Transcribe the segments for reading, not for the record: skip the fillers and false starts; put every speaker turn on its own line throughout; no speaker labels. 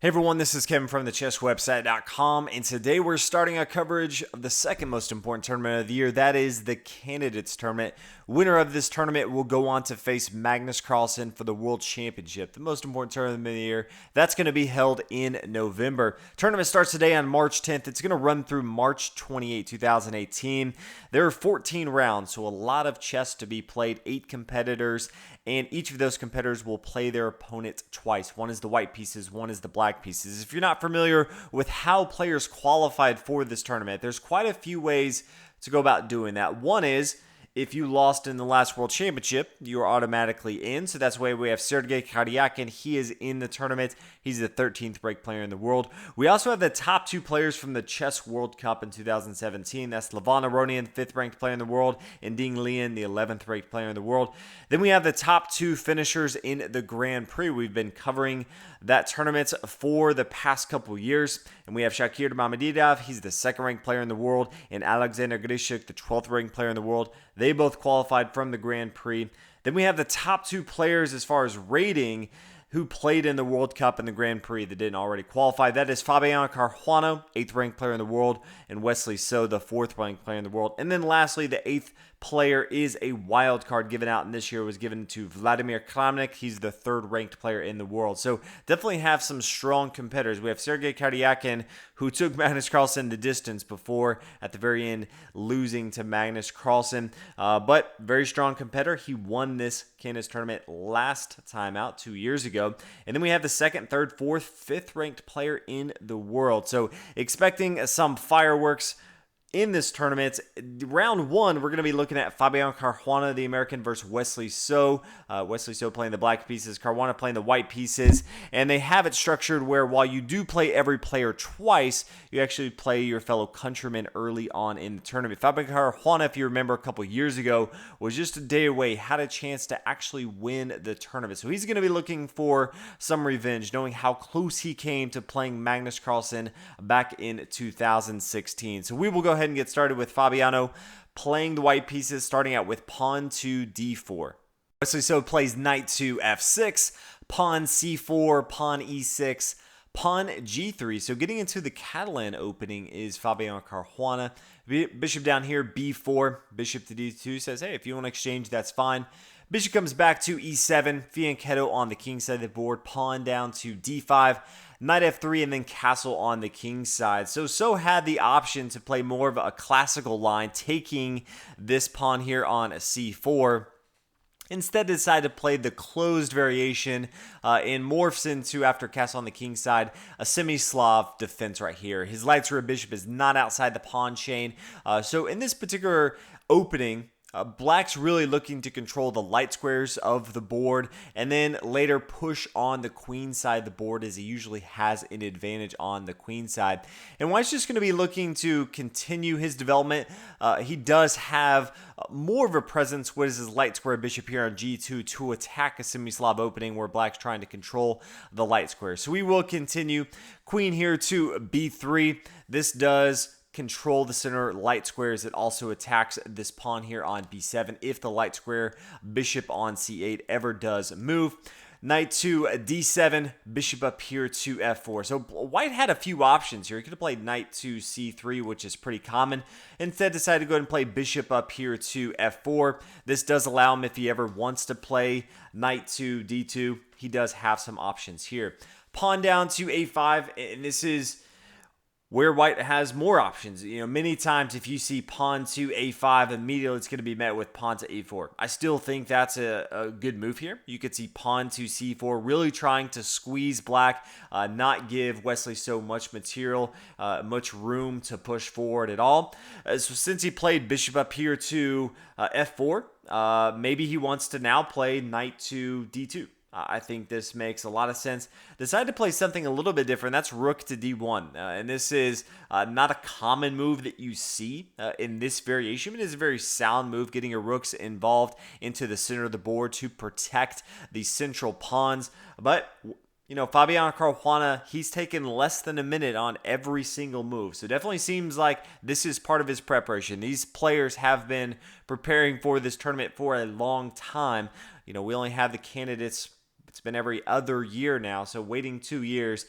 Hey everyone, this is Kevin from thechesswebsite.com, and today we're starting our coverage of the second most important tournament of the year. That is the Candidates Tournament. Winner of this tournament will go on to face Magnus Carlsen for the World Championship, the most important tournament of the year. That's going to be held in November. Tournament starts today on March 10th. It's going to run through March 28, 2018. There are 14 rounds, so a lot of chess to be played, 8 competitors, and each of those competitors will play their opponent twice. One is the white pieces, one is the black pieces. If you're not familiar with how players qualified for this tournament, there's quite a few ways to go about doing that. One is, if you lost in the last World Championship, you're automatically in. So that's why we have Sergei Karyakin. He is in the tournament. He's the 13th ranked player in the world. We also have the top 2 players from the Chess World Cup in 2017. That's Levan Aronian, 5th ranked player in the world, and Ding Lian, the 11th ranked player in the world. Then we have the top 2 finishers in the Grand Prix. We've been covering that tournament for the past couple years. And we have Shakir Mamadidov. He's the 2nd ranked player in the world, and Alexander Grishik, the 12th ranked player in the world. They both qualified from the Grand Prix. Then we have the top 2 players as far as rating who played in the World Cup and the Grand Prix that didn't already qualify. That is Fabiano Caruana, 8th ranked player in the world, and Wesley, the 4th ranked player in the world. And then lastly, the 8th player is a wild card given out, and this year was given to Vladimir Kramnik. He's the 3rd ranked player in the world. So definitely have some strong competitors. We have Sergei Karyakin, who took Magnus Carlsen the distance before at the very end losing to Magnus Carlsen, but very strong competitor. He won this Candidates tournament last time out 2 years ago. And then we have the 2nd, 3rd, 4th, 5th ranked player in the world. So expecting some fireworks in this tournament. Round 1, we're going to be looking at Fabiano Caruana, the American, versus Wesley Wesley playing the black pieces, Caruana playing the white pieces. And they have it structured where while you do play every player twice, you actually play your fellow countrymen early on in the tournament. Fabiano Caruana, if you remember a couple years ago, was just a day away, had a chance to actually win the tournament. So he's going to be looking for some revenge, knowing how close he came to playing Magnus Carlsen back in 2016. So we will go ahead and get started with Fabiano playing the white pieces, starting out with pawn to d4. Wesley plays knight to f6, pawn c4, pawn e6, pawn g3. So getting into the Catalan opening is Fabiano Caruana. Bishop down here, b4, bishop to d2, says, hey, if you want to exchange, that's fine. Bishop comes back to e7, fianchetto on the king side of the board, pawn down to d5, knight f3, and then castle on the king side. So had the option to play more of a classical line, taking this pawn here on a c4. Instead decided to play the closed variation and morphs into, after castle on the king side, a semi-Slav defense right here. His light square bishop is not outside the pawn chain. So in this particular opening, Black's really looking to control the light squares of the board and then later push on the queen side of the board, as he usually has an advantage on the queen side. And White's just going to be looking to continue his development. He does have more of a presence with his light square bishop here on g2 to attack a semi-Slav opening where Black's trying to control the light square. So we will continue. Queen here to b3. This does control the center light squares. It also attacks this pawn here on b7 if the light square bishop on c8 ever does move. Knight to d7, bishop up here to f4. So White had a few options here. He could have played knight to c3, which is pretty common. Instead decided to go ahead and play bishop up here to f4. This does allow him, if he ever wants to play knight to d2, he does have some options here. Pawn down to a5, and this is where White has more options. Many times if you see pawn to a5, immediately it's going to be met with pawn to a4. I still think that's a good move here. You could see pawn to c4, really trying to squeeze Black, not give Wesley so much material, much room to push forward at all. So since he played bishop up here to f4, maybe he wants to now play knight to d2. I think this makes a lot of sense. Decided to play something a little bit different. That's rook to d1. And this is not a common move that you see in this variation. It is a very sound move, getting your rooks involved into the center of the board to protect the central pawns. But Fabiano Caruana, he's taken less than a minute on every single move. So definitely seems like this is part of his preparation. These players have been preparing for this tournament for a long time. We only have the candidates It's been every other year now, so waiting 2 years.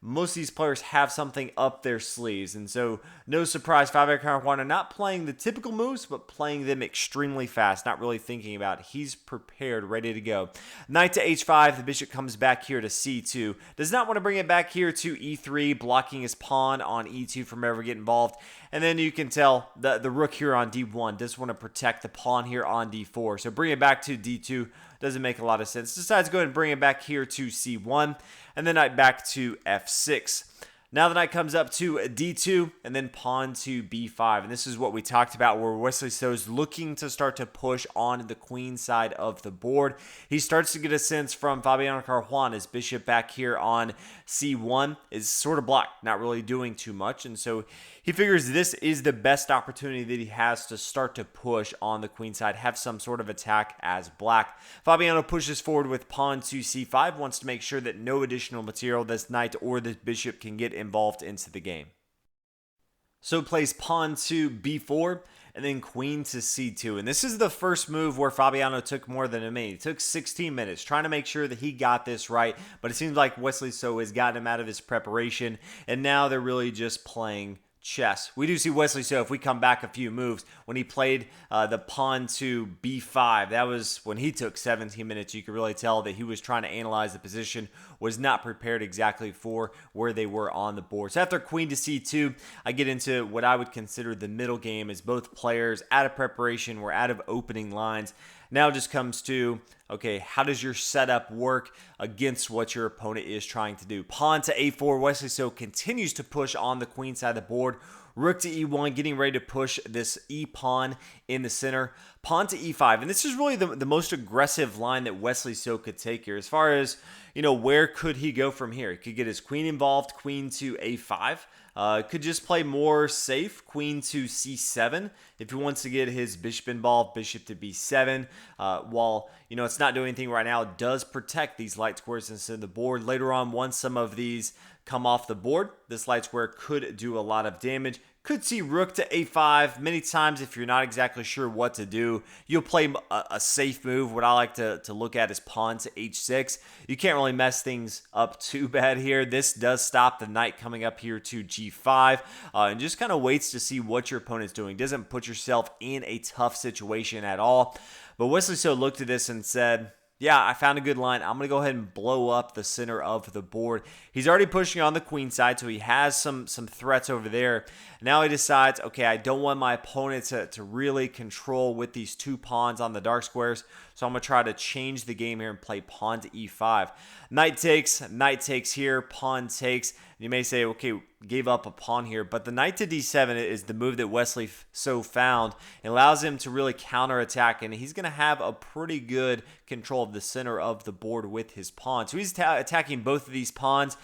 Most of these players have something up their sleeves, and so no surprise, Fabiano Caruana not playing the typical moves, but playing them extremely fast, not really thinking about it. He's prepared, ready to go. Knight to h5, the bishop comes back here to c2. Does not want to bring it back here to e3, blocking his pawn on e2 from ever getting involved. And then you can tell the rook here on d1 does want to protect the pawn here on d4. So bring it back to d2 doesn't make a lot of sense. Decides to go ahead and bring it back here to c1, and then knight back to f6. Now the knight comes up to d2 and then pawn to b5. And this is what we talked about, where Wesley So is looking to start to push on the queen side of the board. He starts to get a sense from Fabiano Caruana's bishop back here on c1 is sort of blocked, not really doing too much. And so he figures this is the best opportunity that he has to start to push on the queen side, have some sort of attack as black. Fabiano pushes forward with pawn to c5, wants to make sure that no additional material, this knight or this bishop, can get involved into the game. So plays pawn to b4 and then queen to c2. And this is the first move where Fabiano took more than a minute. It took 16 minutes trying to make sure that he got this right, but it seems like Wesley So has gotten him out of his preparation, and now they're really just playing chess. We do see Wesley So, if we come back a few moves, when he played the pawn to b5, that was when he took 17 minutes. You could really tell that he was trying to analyze the position, was not prepared exactly for where they were on the board. So after queen to c2, I get into what I would consider the middle game, as both players out of preparation, we're out of opening lines. Now it just comes to, okay, how does your setup work against what your opponent is trying to do? Pawn to a4, Wesley So continues to push on the queen side of the board. Rook to e1, getting ready to push this e-pawn in the center. Pawn to e5, and this is really the most aggressive line that Wesley So could take here. As far as, where could he go from here? He could get his queen involved, queen to a5. Could just play more safe, queen to c7. If he wants to get his bishop involved, bishop to b7. While, it's not doing anything right now, it does protect these light squares instead of the board. Later on, once some of these come off the board, this light square could do a lot of damage. Could see rook to a5. Many times, if you're not exactly sure what to do, you'll play a safe move. What I like to look at is pawn to h6. You can't really mess things up too bad here. This does stop the knight coming up here to g5, and just kind of waits to see what your opponent's doing. Doesn't put yourself in a tough situation at all. But Wesley So looked at this and said, yeah, I found a good line. I'm going to go ahead and blow up the center of the board. He's already pushing on the queen side, so he has some threats over there. Now he decides, okay, I don't want my opponent to really control with these two pawns on the dark squares, so I'm going to try to change the game here and play pawn to e5. Knight takes here, pawn takes. You may say, okay, gave up a pawn here, but the knight to d7 is the move that Wesley So found. It allows him to really counterattack, and he's going to have a pretty good control of the center of the board with his pawn. So he's attacking both of these pawns,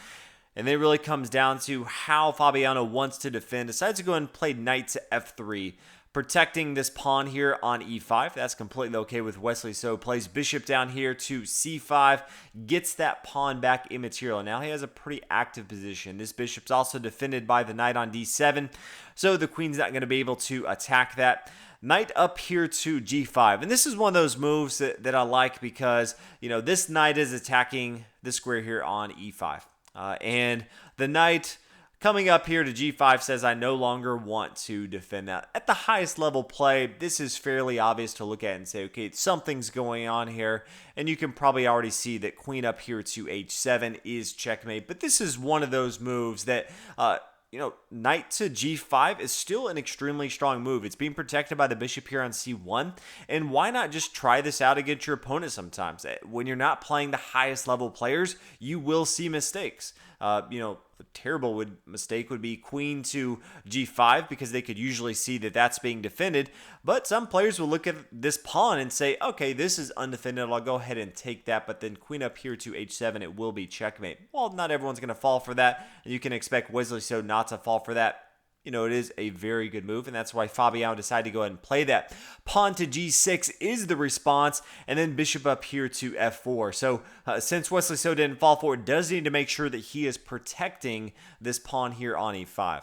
and then it really comes down to how Fabiano wants to defend. Decides to go and play knight to f3. Protecting this pawn here on e5. That's completely okay with Wesley So. Plays bishop down here to c5. Gets that pawn back immaterial. Now he has a pretty active position. This bishop's also defended by the knight on d7. So the queen's not going to be able to attack that. Knight up here to g5. And this is one of those moves that I like because, this knight is attacking this square here on e5. And the knight coming up here to g5 says, I no longer want to defend that. At the highest level play, this is fairly obvious to look at and say, okay, something's going on here. And you can probably already see that queen up here to h7 is checkmate. But this is one of those moves that, knight to g5 is still an extremely strong move. It's being protected by the bishop here on c1. And why not just try this out against your opponent sometimes? When you're not playing the highest level players, you will see mistakes. A terrible mistake would be queen to g5 because they could usually see that that's being defended. But some players will look at this pawn and say, okay, this is undefended. I'll go ahead and take that. But then queen up here to h7, it will be checkmate. Well, not everyone's going to fall for that. And you can expect Wesley So not to fall for that. It is a very good move, and that's why Fabiano decided to go ahead and play that. Pawn to g6 is the response, and then bishop up here to f4. So since Wesley So didn't fall for it, does need to make sure that he is protecting this pawn here on e5.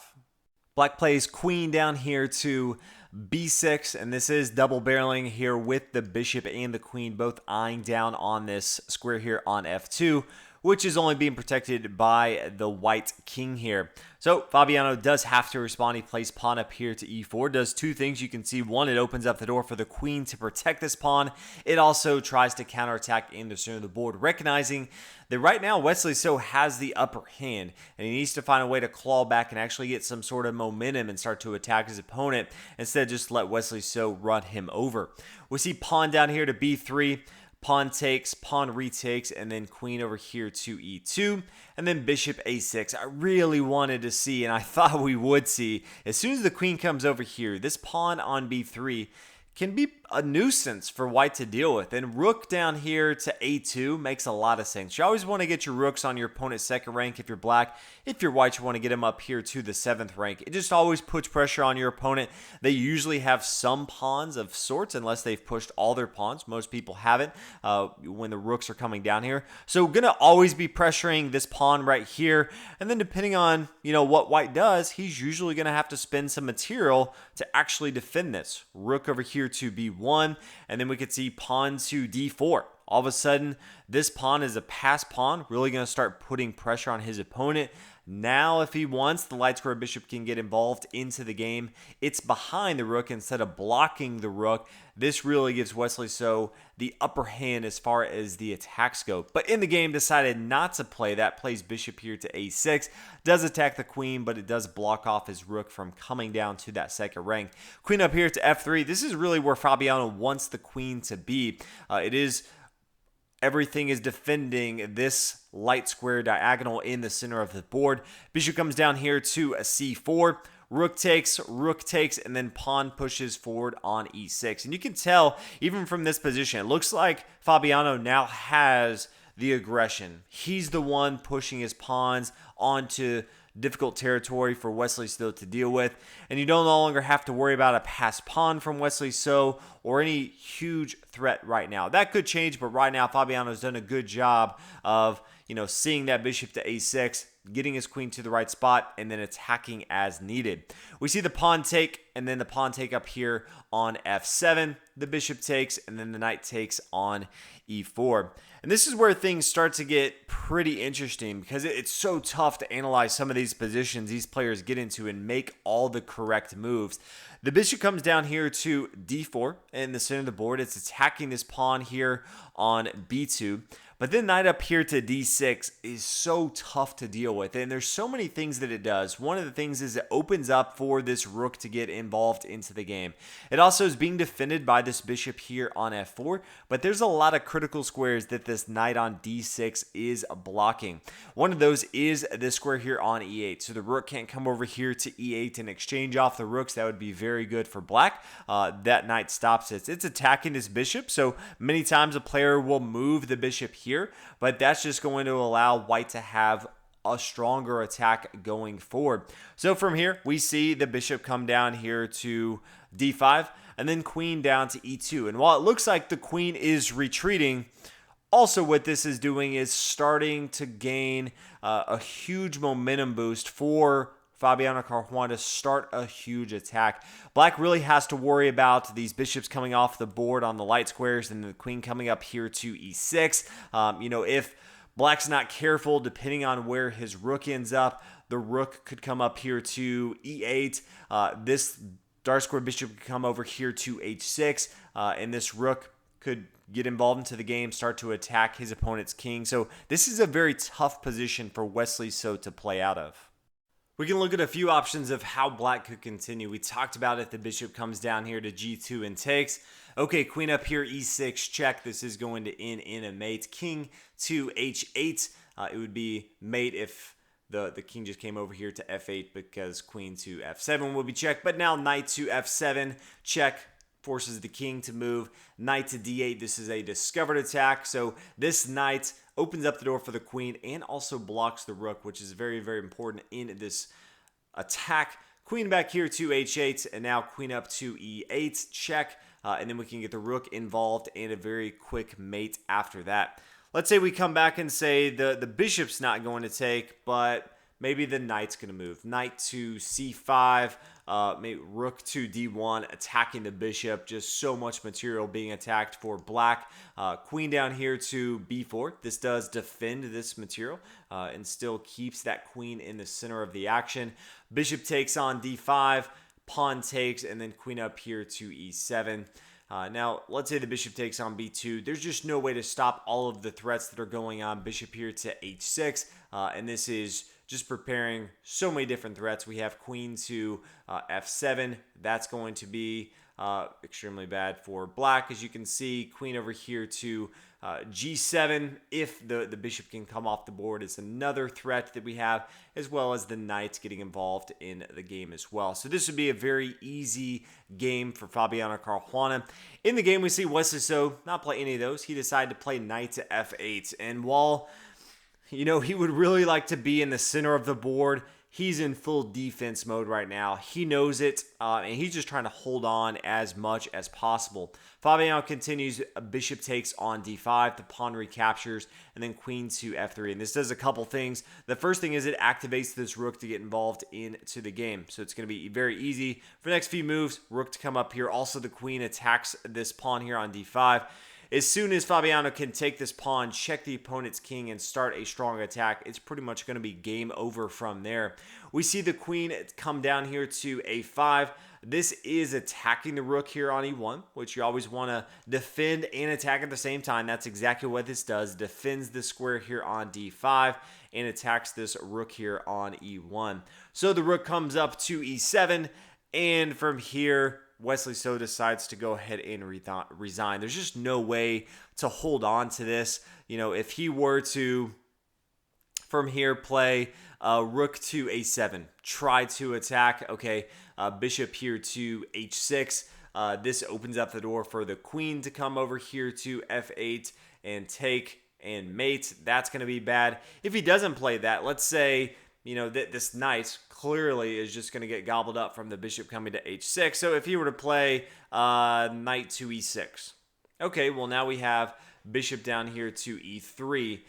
Black plays queen down here to b6, and this is double barreling here with the bishop and the queen both eyeing down on this square here on f2, which is only being protected by the white king here. So Fabiano does have to respond. He plays pawn up here to e4. Does two things. You can see one, it opens up the door for the queen to protect this pawn. It also tries to counterattack in the center of the board, recognizing that right now Wesley So has the upper hand, and he needs to find a way to claw back and actually get some sort of momentum and start to attack his opponent instead of just let Wesley So run him over. We see pawn down here to b3. Pawn takes, pawn retakes, and then queen over here to e2, and then bishop a6. I really wanted to see, and I thought we would see, as soon as the queen comes over here, this pawn on b3 can be a nuisance for white to deal with. And rook down here to a2 makes a lot of sense. You always want to get your rooks on your opponent's second rank if you're black. If you're white, you want to get them up here to the 7th rank. It just always puts pressure on your opponent. They usually have some pawns of sorts, unless they've pushed all their pawns. Most people haven't when the rooks are coming down here. So going to always be pressuring this pawn right here. And then depending on what white does, he's usually going to have to spend some material to actually defend this. Rook over here to b1, and then we could see pawn to d4. All of a sudden, this pawn is a pass pawn, really going to start putting pressure on his opponent. Now, if he wants, the light square bishop can get involved into the game. It's behind the rook instead of blocking the rook. This really gives Wesley So the upper hand as far as the attacks go. But in the game, decided not to play that. Plays bishop here to a6. Does attack the queen, but it does block off his rook from coming down to that second rank. Queen up here to f3. This is really where Fabiano wants the queen to be. Everything is defending this light square diagonal in the center of the board. Bishop comes down here to a c4. Rook takes, and then pawn pushes forward on e6. And you can tell, even from this position, it looks like Fabiano now has the aggression. He's the one pushing his pawns onto difficult territory for Wesley So to deal with, and you no longer have to worry about a passed pawn from Wesley So or any huge threat right now. That could change, but right now Fabiano's done a good job of seeing that bishop to a6, getting his queen to the right spot, and then attacking as needed. We see the pawn take, and then the pawn take up here on f7. The bishop takes, and then the knight takes on e4. And this is where things start to get pretty interesting, because it's so tough to analyze some of these positions these players get into and make all the correct moves. The bishop comes down here to d4 in the center of the board. It's attacking this pawn here on b2. But then knight up here to d6 is so tough to deal with, and there's so many things that it does. One of the things is it opens up for this rook to get involved into the game. It also is being defended by this bishop here on f4, but there's a lot of critical squares that this knight on d6 is blocking. One of those is this square here on e8, so the rook can't come over here to e8 and exchange off the rooks. That would be very good for black. That knight stops it. It's attacking this bishop, so many times a player will move the bishop here, but that's just going to allow white to have a stronger attack going forward. So from here, we see the bishop come down here to d5, and then queen down to e2. And while it looks like the queen is retreating, also what this is doing is starting to gain a huge momentum boost for Fabiano Caruana to start a huge attack. Black really has to worry about these bishops coming off the board on the light squares and the queen coming up here to e6. If black's not careful, depending on where his rook ends up, the rook could come up here to e8. This dark square bishop could come over here to h6, and this rook could get involved into the game, start to attack his opponent's king. So this is a very tough position for Wesley So to play out of. We can look at a few options of how black could continue. We talked about if the bishop comes down here to g2 and takes. Okay, queen up here, e6, check. This is going to end in a mate. King to h8. It would be mate if the king just came over here to f8, because queen to f7 will be checked. But now knight to f7, check. Forces the king to move. Knight to d8. This is a discovered attack. So this knight opens up the door for the queen and also blocks the rook, which is very, very important in this attack. Queen back here to h8, and now queen up to e8, check. And then we can get the rook involved and a very quick mate after that. Let's say we come back and say the bishop's not going to take, but maybe the knight's going to move. Knight to c5, maybe rook to d1, attacking the bishop. Just so much material being attacked for black. Queen down here to b4. This does defend this material and still keeps that queen in the center of the action. Bishop takes on d5, pawn takes, and then queen up here to e7. Now, let's say the bishop takes on b2. There's just no way to stop all of the threats that are going on. Bishop here to h6, and this is just preparing so many different threats. We have queen to f7. That's going to be extremely bad for black. As you can see, queen over here to g7. If the bishop can come off the board is another threat that we have, as well as the knights getting involved in the game as well. So this would be a very easy game for Fabiano Caruana. In the game, we see Wesley so not play any of those. He decided to play knight to f8. And while, he would really like to be in the center of the board, he's in full defense mode right now. He knows it, and he's just trying to hold on as much as possible. Fabiano continues. Bishop takes on d5. The pawn recaptures, and then queen to f3. And this does a couple things. The first thing is it activates this rook to get involved into the game. So it's going to be very easy. For the next few moves, rook to come up here. Also, the queen attacks this pawn here on d5. As soon as Fabiano can take this pawn, check the opponent's king, and start a strong attack, it's pretty much going to be game over from there. We see the queen come down here to a5. This is attacking the rook here on e1, which you always want to defend and attack at the same time. That's exactly what this does. Defends the square here on d5 and attacks this rook here on e1. So the rook comes up to e7, and from here, Wesley so decides to go ahead and resign. There's just no way to hold on to this. If he were to, from here, play rook to a7, try to attack, okay, bishop here to h6. This opens up the door for the queen to come over here to f8 and take and mate. That's going to be bad. If he doesn't play that, let's say, this knight clearly is just going to get gobbled up from the bishop coming to h6. So if he were to play knight to e6. Okay, well, now we have bishop down here to e3.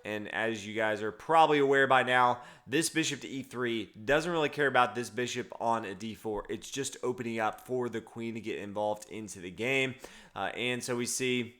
And as you guys are probably aware by now, this bishop to e3 doesn't really care about this bishop on a d4. It's just opening up for the queen to get involved into the game. And so we see,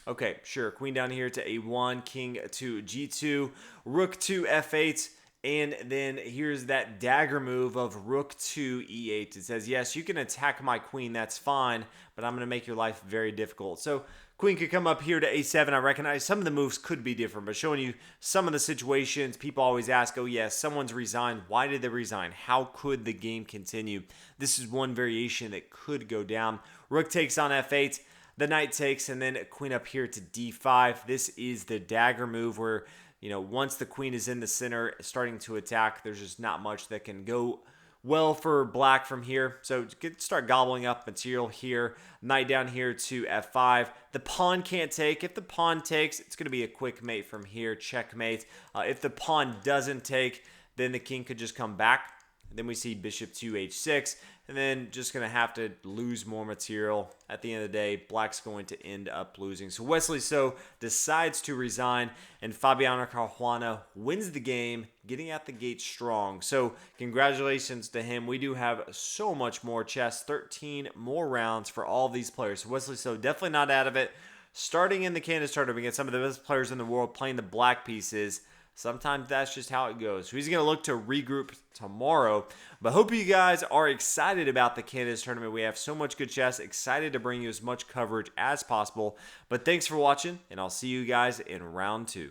okay, sure, queen down here to a1, king to g2, rook to f8. And then here's that dagger move of rook to e8. It says, yes, you can attack my queen. That's fine, but I'm going to make your life very difficult. So queen could come up here to a7. I recognize some of the moves could be different, but showing you some of the situations. People always ask, oh, yes, someone's resigned. Why did they resign? How could the game continue? This is one variation that could go down. Rook takes on f8. The knight takes, and then queen up here to d5. This is the dagger move where, once the queen is in the center, starting to attack, there's just not much that can go well for black from here. So start gobbling up material here. Knight down here to f5. The pawn can't take. If the pawn takes, it's going to be a quick mate from here. Checkmate. If the pawn doesn't take, then the king could just come back. Then we see bishop to h6, and then just going to have to lose more material. At the end of the day, black's going to end up losing. So Wesley so decides to resign, and Fabiano Caruana wins the game, getting out the gate strong. So congratulations to him. We do have so much more chess, 13 more rounds for all of these players. So Wesley so definitely not out of it. Starting in the Candace tournament against some of the best players in the world playing the black pieces. Sometimes that's just how it goes. So he's going to look to regroup tomorrow. But hope you guys are excited about the Candace tournament. We have so much good chess. Excited to bring you as much coverage as possible. But thanks for watching, and I'll see you guys in round 2.